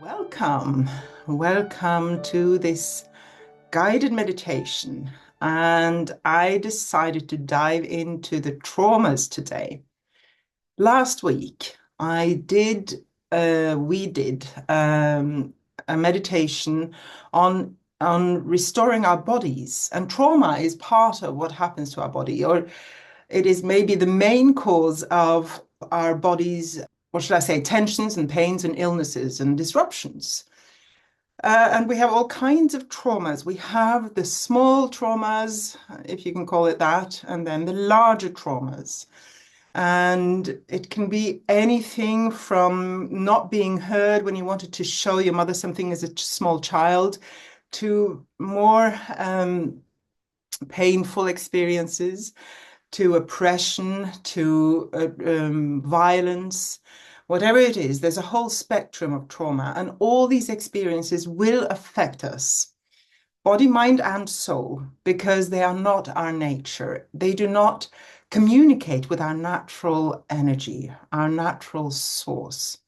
Welcome. Welcome to this guided meditation. And I decided to dive into the traumas today. Last week, we did a meditation on restoring our bodies. And trauma is part of what happens to our body, or it is maybe the main cause of our body's, what should I say, tensions and pains and illnesses and disruptions. And we have all kinds of traumas. We have the small traumas, if you can call it that, and then the larger traumas. And it can be anything from not being heard when you wanted to show your mother something as a small child to more painful experiences, to oppression, to violence. Whatever it is, there's a whole spectrum of trauma, and all these experiences will affect us, body, mind, and soul, because they are not our nature. They do not communicate with our natural energy, our natural source.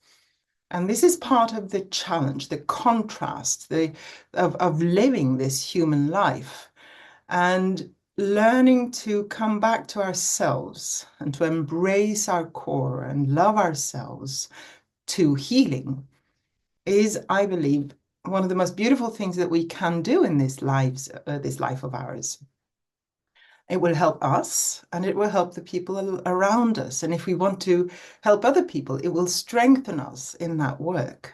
And this is part of the challenge, the contrast of living this human life and learning to come back to ourselves and to embrace our core and love ourselves to healing is, I believe, one of the most beautiful things that we can do in this life of ours. It will help us and it will help the people around us. And if we want to help other people, it will strengthen us in that work.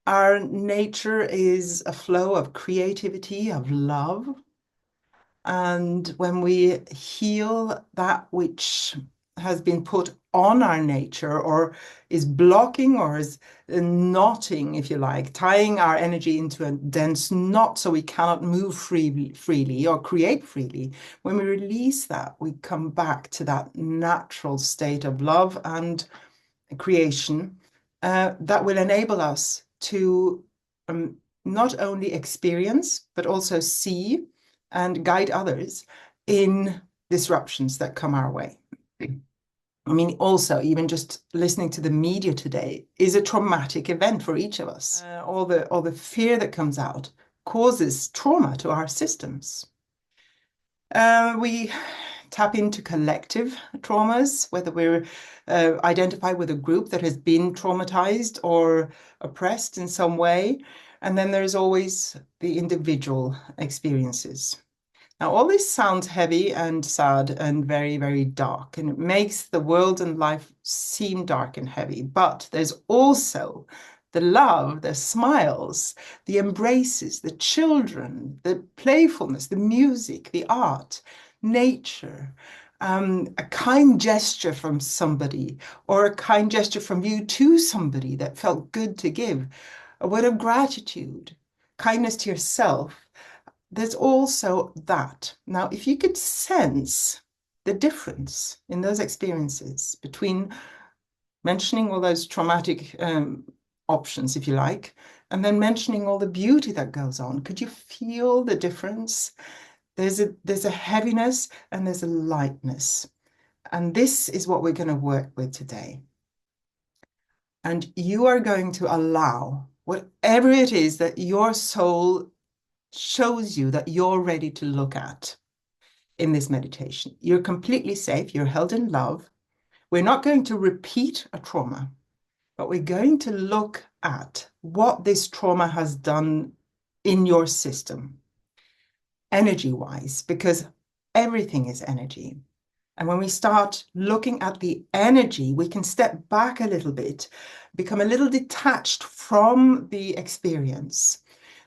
Our nature is a flow of creativity, of love. And when we heal that which has been put on our nature or is blocking or is knotting, if you like, tying our energy into a dense knot so we cannot move freely or create freely, when we release that, we come back to that natural state of love and creation that will enable us to not only experience, but also see and guide others in disruptions that come our way. I mean, also, even just listening to the media today is a traumatic event for each of us. All the fear that comes out causes trauma to our systems. We tap into collective traumas, whether we're identified with a group that has been traumatized or oppressed in some way. And then there's always the individual experiences. Now, all this sounds heavy and sad and very, very dark, and it makes the world and life seem dark and heavy. But there's also the love, the smiles, the embraces, the children, the playfulness, the music, the art, nature, a kind gesture from somebody, or a kind gesture from you to somebody that felt good to give, a word of gratitude, kindness to yourself. There's also that. Now, if you could sense the difference in those experiences between mentioning all those traumatic options, if you like, and then mentioning all the beauty that goes on, could you feel the difference? There's a heaviness and there's a lightness. And this is what we're going to work with today. And you are going to allow whatever it is that your soul shows you that you're ready to look at in this meditation. You're completely safe. You're held in love. We're not going to repeat a trauma, but we're going to look at what this trauma has done in your system, energy-wise, because everything is energy. And when we start looking at the energy, we can step back a little bit, become a little detached from the experience,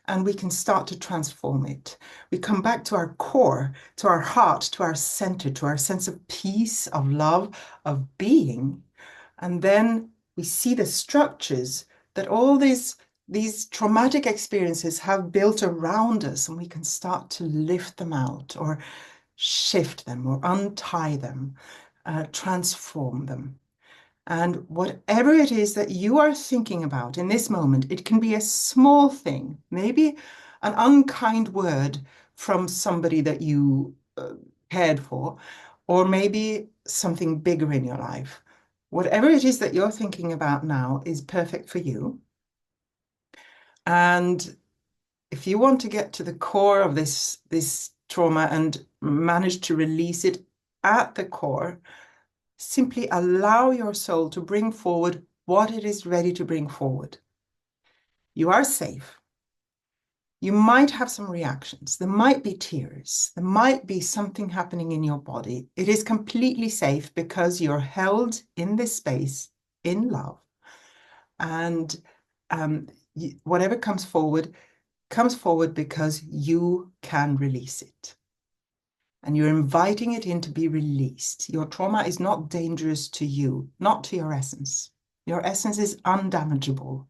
and we can start to transform it. We come back to our core, to our heart, to our center, to our sense of peace, of love, of being. And then we see the structures that all these traumatic experiences have built around us, and we can start to lift them out or shift them or untie them, transform them. And whatever it is that you are thinking about in this moment, it can be a small thing, maybe an unkind word from somebody that you cared for, or maybe something bigger in your life. Whatever it is that you're thinking about now is perfect for you. And if you want to get to the core of this trauma and manage to release it at the core, simply allow your soul to bring forward what it is ready to bring forward. You are safe. You might have some reactions. There might be tears. There might be something happening in your body. It is completely safe because you're held in this space in love. And whatever comes forward because you can release it. And you're inviting it in to be released. Your trauma is not dangerous to you, not to your essence. Your essence is undamageable.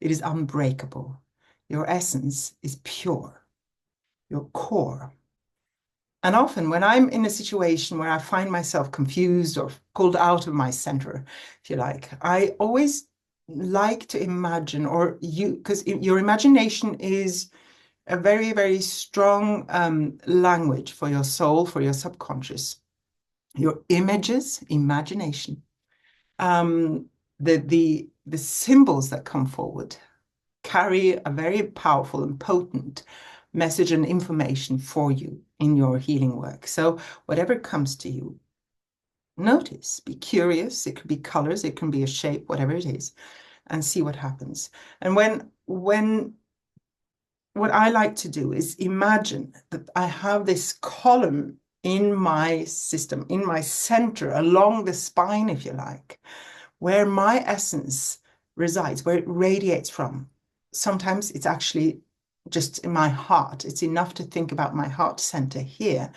It is unbreakable. Your essence is pure, your core. And often when I'm in a situation where I find myself confused or pulled out of my center, if you like, I always like to imagine, because your imagination is a very, very strong language for your soul, for your subconscious. Your images, imagination, the symbols that come forward carry a very powerful and potent message and information for you in your healing work. So whatever comes to you, notice, be curious. It could be colors, it can be a shape, whatever it is, and see what happens. And when what I like to do is imagine that I have this column in my system, in my center, along the spine, if you like, where my essence resides, where it radiates from. Sometimes it's actually just in my heart. It's enough to think about my heart center here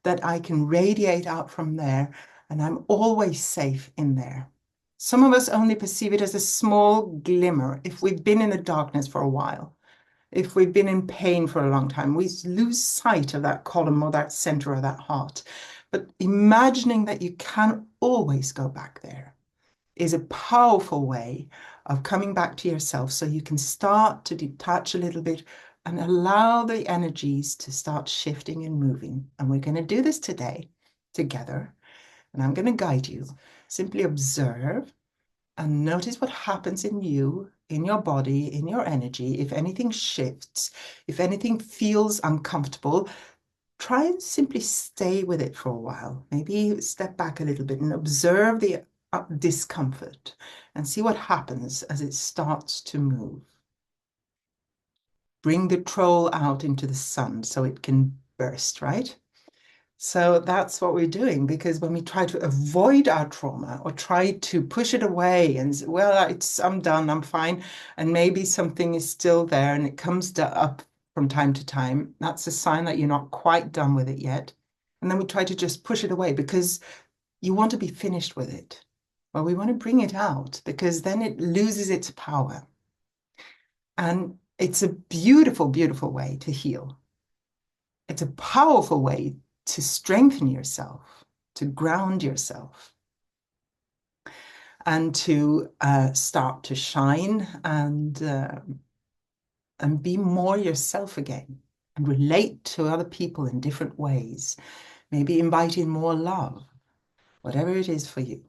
that I can radiate out from there, and I'm always safe in there. Some of us only perceive it as a small glimmer if we've been in the darkness for a while. If we've been in pain for a long time, we lose sight of that column or that center or that heart. But imagining that you can always go back there is a powerful way of coming back to yourself, so you can start to detach a little bit and allow the energies to start shifting and moving. And we're going to do this today together. And I'm going to guide you. Simply observe and notice what happens in you, in your body, in your energy. If anything shifts, if anything feels uncomfortable, try and simply stay with it for a while. Maybe step back a little bit and observe the discomfort and see what happens as it starts to move. Bring the troll out into the sun so it can burst, right? So that's what we're doing, because when we try to avoid our trauma or try to push it away and say, well, I'm done, I'm fine, and maybe something is still there and it comes up from time to time, that's a sign that you're not quite done with it yet. And then we try to just push it away because you want to be finished with it. Well, we want to bring it out because then it loses its power. And it's a beautiful, beautiful way to heal. It's a powerful way to strengthen yourself, to ground yourself, and to start to shine and be more yourself again and relate to other people in different ways. Maybe invite in more love, whatever it is for you.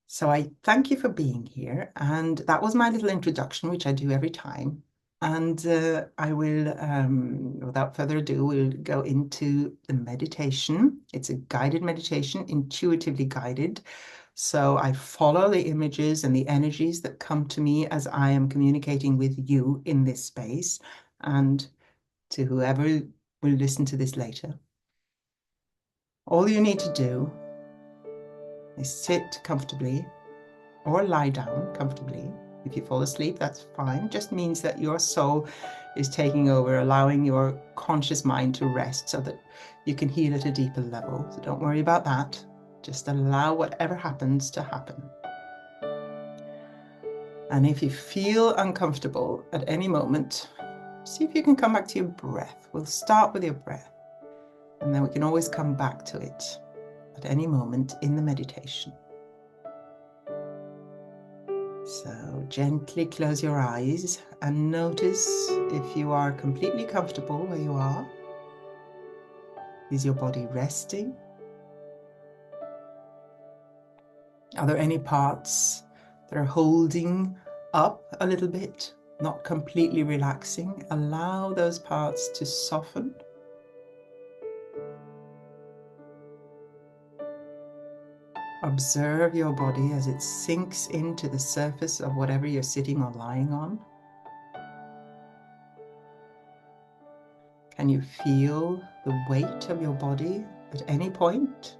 So I thank you for being here. And that was my little introduction, which I do every time. And I will, without further ado, we'll go into the meditation. It's a guided meditation, intuitively guided. So I follow the images and the energies that come to me as I am communicating with you in this space, and to whoever will listen to this later. All you need to do is sit comfortably or lie down comfortably. If you fall asleep, that's fine. Just means that your soul is taking over, allowing your conscious mind to rest so that you can heal at a deeper level. So don't worry about that. Just allow whatever happens to happen. And if you feel uncomfortable at any moment, see if you can come back to your breath. We'll start with your breath, and then we can always come back to it at any moment in the meditation. So gently close your eyes and notice if you are completely comfortable where you are. Is your body resting? Are there any parts that are holding up a little bit, not completely relaxing. Allow those parts to soften. Observe your body as it sinks into the surface of whatever you're sitting or lying on. Can you feel the weight of your body at any point?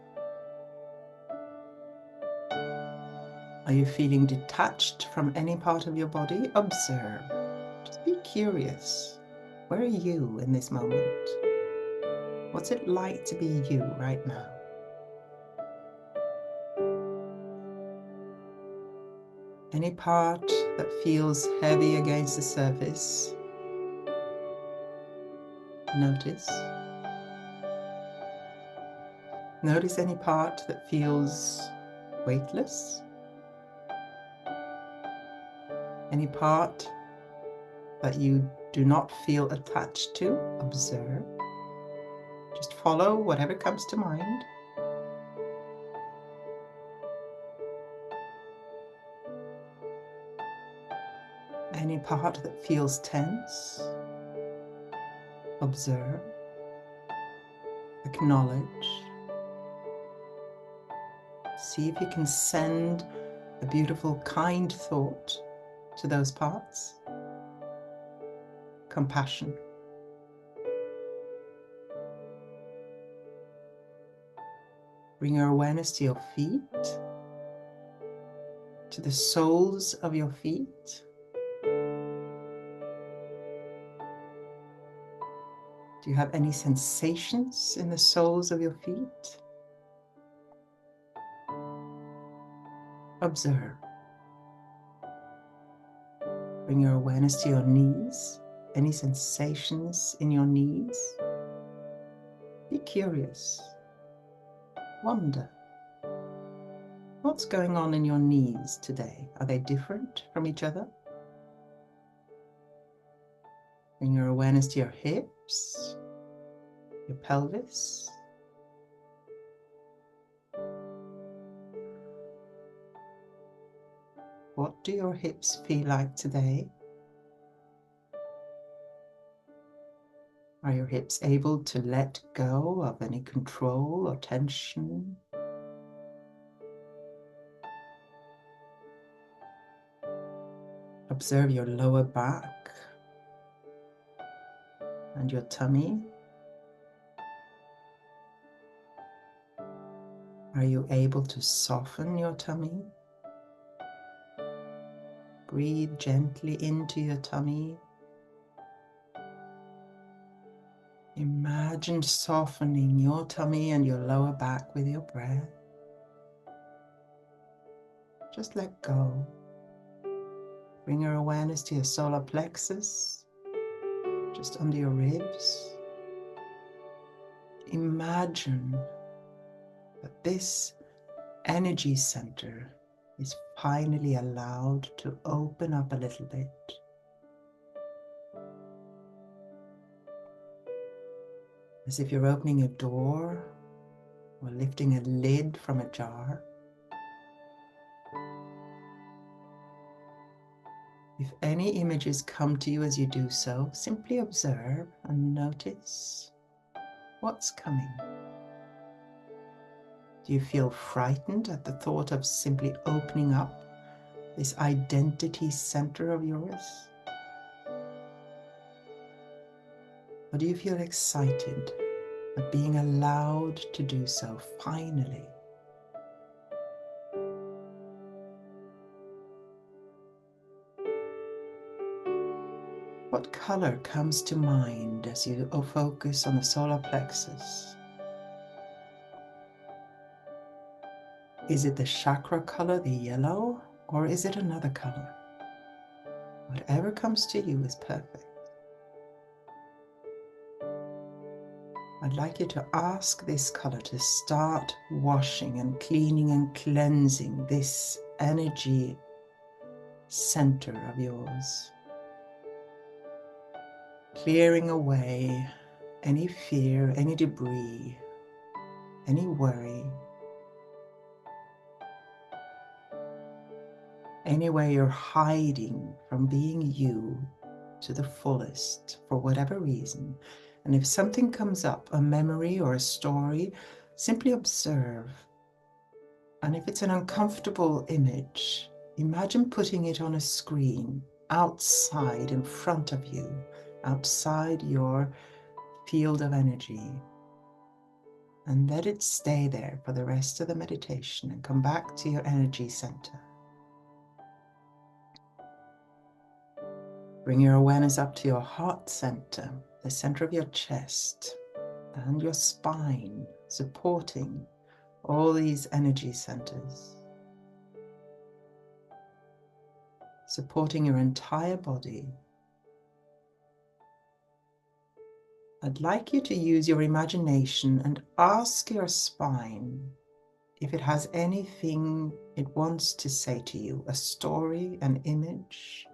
Are you feeling detached from any part of your body? Observe. Just be curious. Where are you in this moment? What's it like to be you right now? Any part that feels heavy against the surface, notice. Notice any part that feels weightless. Any part that you do not feel attached to, observe. Just follow whatever comes to mind. Any part that feels tense, observe, acknowledge. See if you can send a beautiful, kind thought to those parts. Compassion. Bring your awareness to your feet, to the soles of your feet. Do you have any sensations in the soles of your feet? Observe. Bring your awareness to your knees. Any sensations in your knees? Be curious. Wonder. What's going on in your knees today? Are they different from each other? Bring your awareness to your hips, your pelvis. What do your hips feel like today? Are your hips able to let go of any control or tension? Observe your lower back and your tummy. Are you able to soften your tummy? Breathe gently into your tummy. Imagine softening your tummy and your lower back with your breath. Just let go. Bring your awareness to your solar plexus, just under your ribs. Imagine that this energy center is finally allowed to open up a little bit. As if you're opening a door or lifting a lid from a jar. If any images come to you as you do so, simply observe and notice what's coming. Do you feel frightened at the thought of simply opening up this identity center of yours? Or do you feel excited at being allowed to do so finally? What color comes to mind as you focus on the solar plexus? Is it the chakra color, the yellow, or is it another color? Whatever comes to you is perfect. I'd like you to ask this color to start washing and cleaning and cleansing this energy center of yours. Clearing away any fear, any debris, any worry, anywhere you're hiding from being you to the fullest for whatever reason. And if something comes up, a memory or a story, simply observe. And if it's an uncomfortable image, imagine putting it on a screen outside in front of you, outside your field of energy. And let it stay there for the rest of the meditation and come back to your energy center. Bring your awareness up to your heart center, the center of your chest and your spine, supporting all these energy centers, supporting your entire body. I'd like you to use your imagination and ask your spine if it has anything it wants to say to you, a story, an image,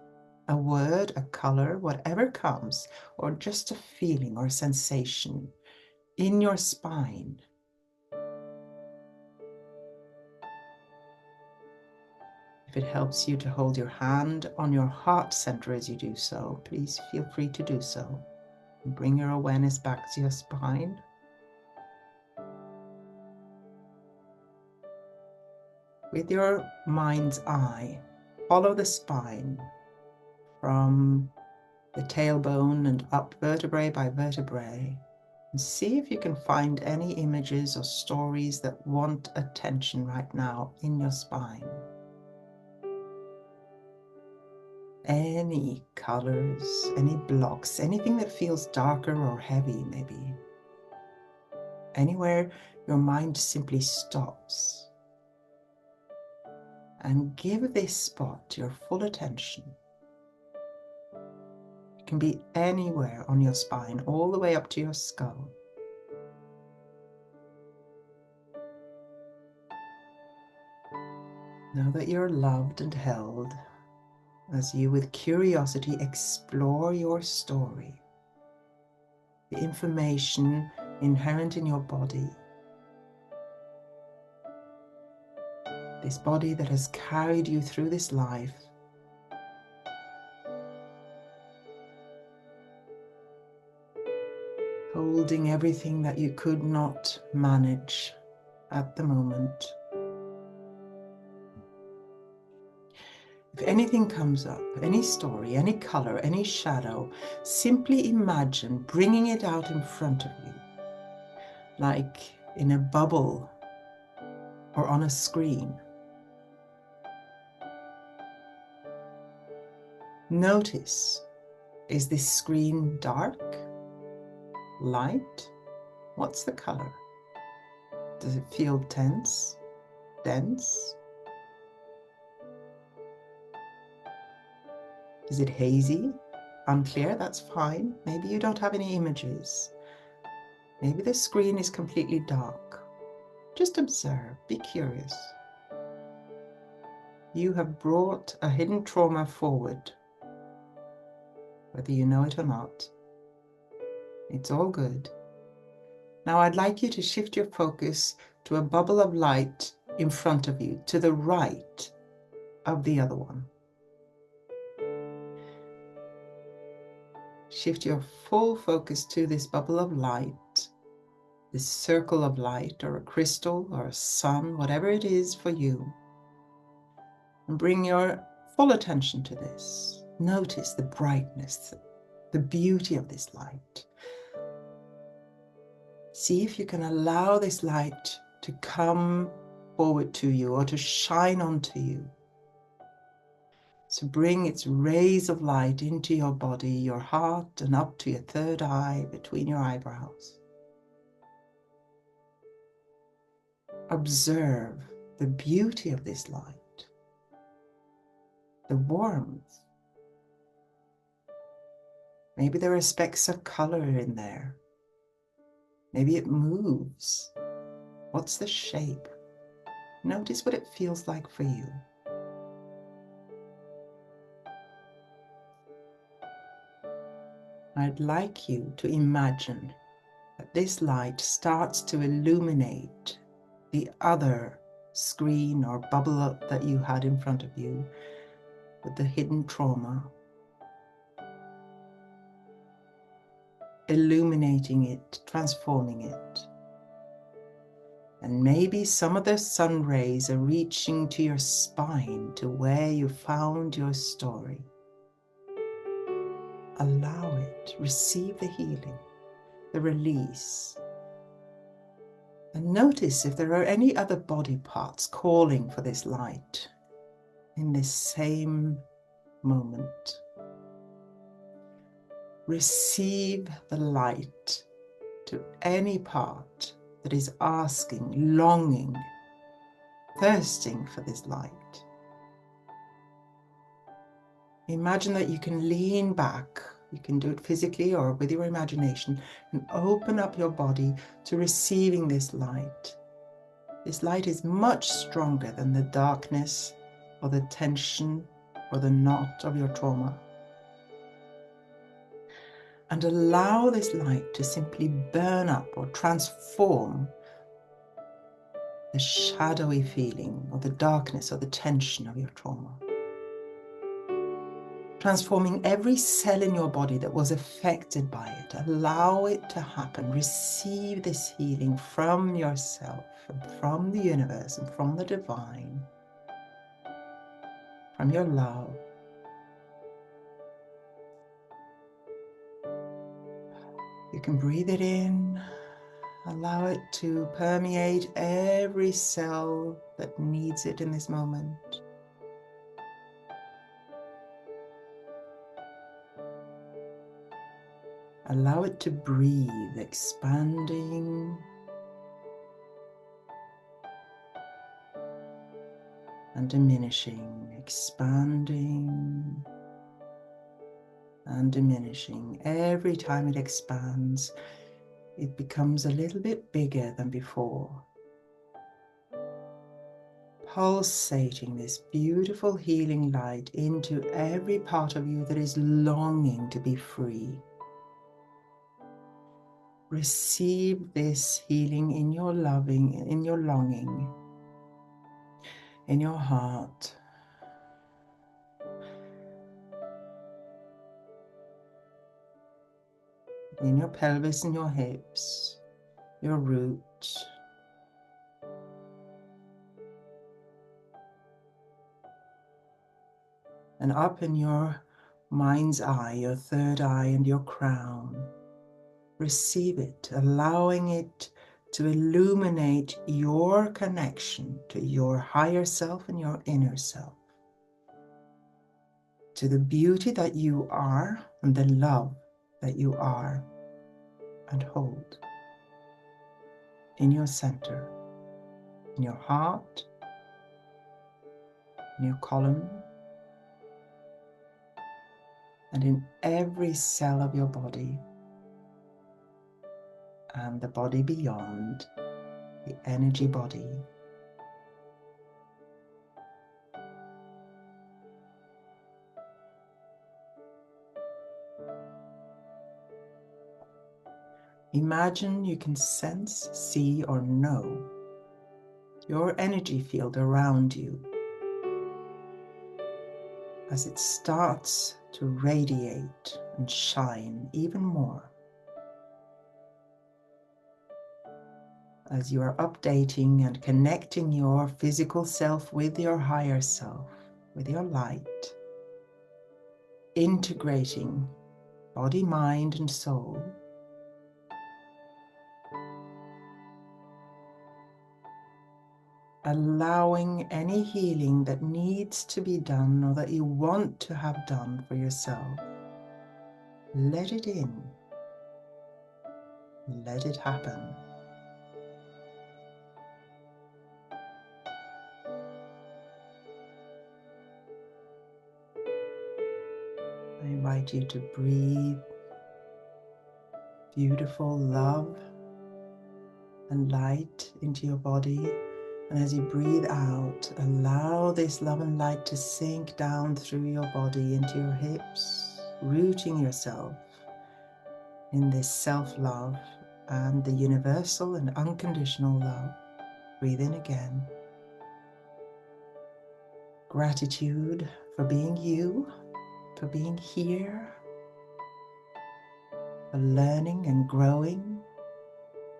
a word, a color, whatever comes, or just a feeling or a sensation in your spine. If it helps you to hold your hand on your heart center as you do so, please feel free to do so. And bring your awareness back to your spine. With your mind's eye, follow the spine from the tailbone and up vertebrae by vertebrae, and see if you can find any images or stories that want attention right now in your spine. Any colors, any blocks, anything that feels darker or heavy maybe. Anywhere your mind simply stops. And give this spot your full attention. It can be anywhere on your spine, all the way up to your skull. Know that you're loved and held as you, with curiosity, explore your story, the information inherent in your body, this body that has carried you through this life, holding everything that you could not manage at the moment. If anything comes up, any story, any color, any shadow, simply imagine bringing it out in front of you, like in a bubble or on a screen. Notice, is this screen dark, light? What's the color? Does it feel tense, dense? Is it hazy, unclear? That's fine. Maybe you don't have any images. Maybe the screen is completely dark. Just observe, be curious. You have brought a hidden trauma forward, whether you know it or not. It's all good. Now I'd like you to shift your focus to a bubble of light in front of you, to the right of the other one. Shift your full focus to this bubble of light, this circle of light, or a crystal, or a sun, whatever it is for you. And bring your full attention to this. Notice the brightness, the beauty of this light. See if you can allow this light to come forward to you or to shine onto you. So bring its rays of light into your body, your heart, and up to your third eye, between your eyebrows. Observe the beauty of this light, the warmth. Maybe there are specks of color in there. Maybe it moves. What's the shape? Notice what it feels like for you. I'd like you to imagine that this light starts to illuminate the other screen or bubble that you had in front of you, with the hidden trauma, illuminating it, transforming it. And maybe some of the sun rays are reaching to your spine, to where you found your story. Allow it, receive the healing, the release. And notice if there are any other body parts calling for this light in this same moment. Receive the light to any part that is asking, longing, thirsting for this light. Imagine that you can lean back. You can do it physically or with your imagination and open up your body to receiving this light. This light is much stronger than the darkness or the tension or the knot of your trauma. And allow this light to simply burn up or transform the shadowy feeling or the darkness or the tension of your trauma. Transforming every cell in your body that was affected by it. Allow it to happen. Receive this healing from yourself and from the universe and from the divine, from your love. You can breathe it in. Allow it to permeate every cell that needs it in this moment. Allow it to breathe, expanding and diminishing, expanding and diminishing. Every time it expands, it becomes a little bit bigger than before. Pulsating this beautiful healing light into every part of you that is longing to be free. Receive this healing in your loving, in your longing, in your heart. In your pelvis and your hips, your roots. And up in your mind's eye, your third eye and your crown. Receive it, allowing it to illuminate your connection to your higher self and your inner self, to the beauty that you are and the love that you are and hold in your center, in your heart, in your colon, and in every cell of your body and the body beyond, the energy body. Imagine you can sense, see, or know your energy field around you as it starts to radiate and shine even more. As you are updating and connecting your physical self with your higher self, with your light, integrating body, mind, and soul, allowing any healing that needs to be done or that you want to have done for yourself. Let it in. Let it happen. I invite you to breathe beautiful love and light into your body. And as you breathe out, allow this love and light to sink down through your body into your hips, rooting yourself in this self-love and the universal and unconditional love. Breathe in again. Gratitude for being you, for being here, for learning and growing.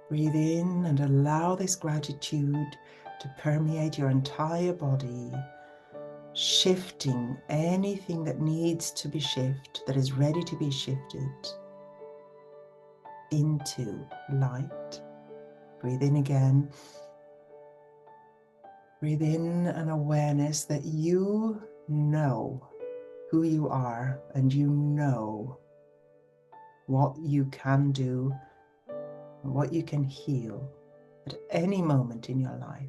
Breathe in and allow this gratitude to permeate your entire body, shifting anything that needs to be shifted, that is ready to be shifted, into light. Breathe in again. Breathe in an awareness that you know who you are and you know what you can do and what you can heal at any moment in your life.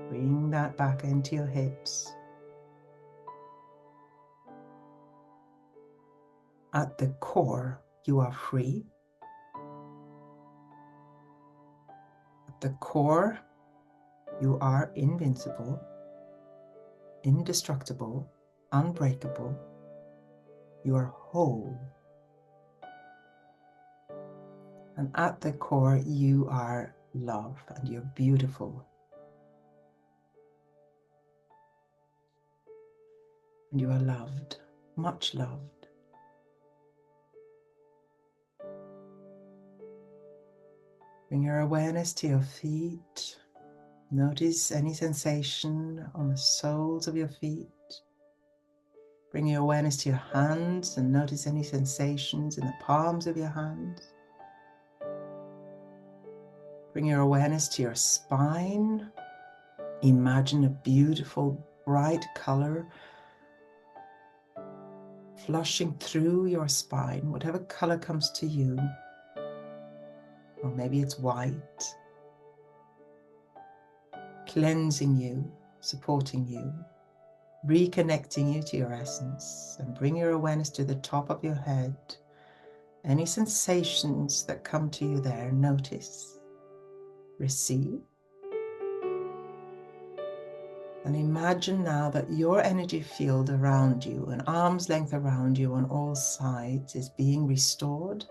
Bring that back into your hips. At the core, you are free. At the core, you are invincible, indestructible, unbreakable. You are whole. And at the core, you are love and you're beautiful. And you are loved, much loved. Bring your awareness to your feet. Notice any sensation on the soles of your feet. Bring your awareness to your hands and notice any sensations in the palms of your hands. Bring your awareness to your spine. Imagine a beautiful, bright color flushing through your spine, whatever color comes to you. Or maybe it's white, cleansing you, supporting you, reconnecting you to your essence. And bring your awareness to the top of your head. Any sensations that come to you there, notice, receive. And imagine now that your energy field around you, an arm's length around you on all sides, is being restored,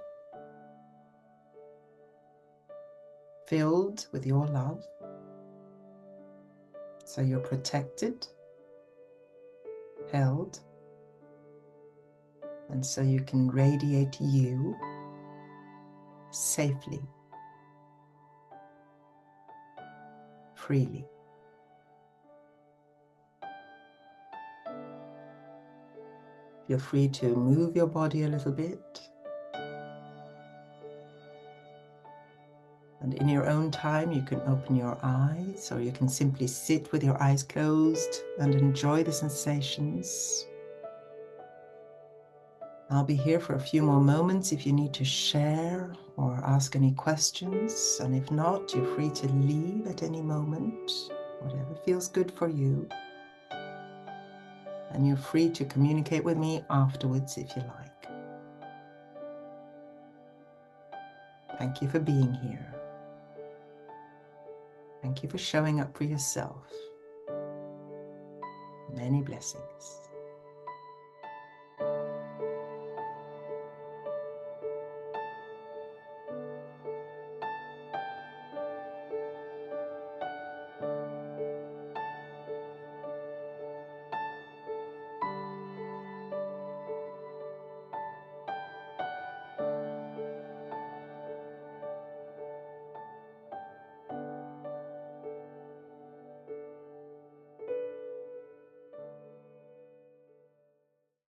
filled with your love. So you're protected, held, and so you can radiate you safely, freely. Feel free to move your body a little bit. And in your own time, you can open your eyes, or you can simply sit with your eyes closed and enjoy the sensations. I'll be here for a few more moments if you need to share or ask any questions. And if not, you're free to leave at any moment, whatever feels good for you. And you're free to communicate with me afterwards if you like. Thank you for being here. Thank you for showing up for yourself. Many blessings.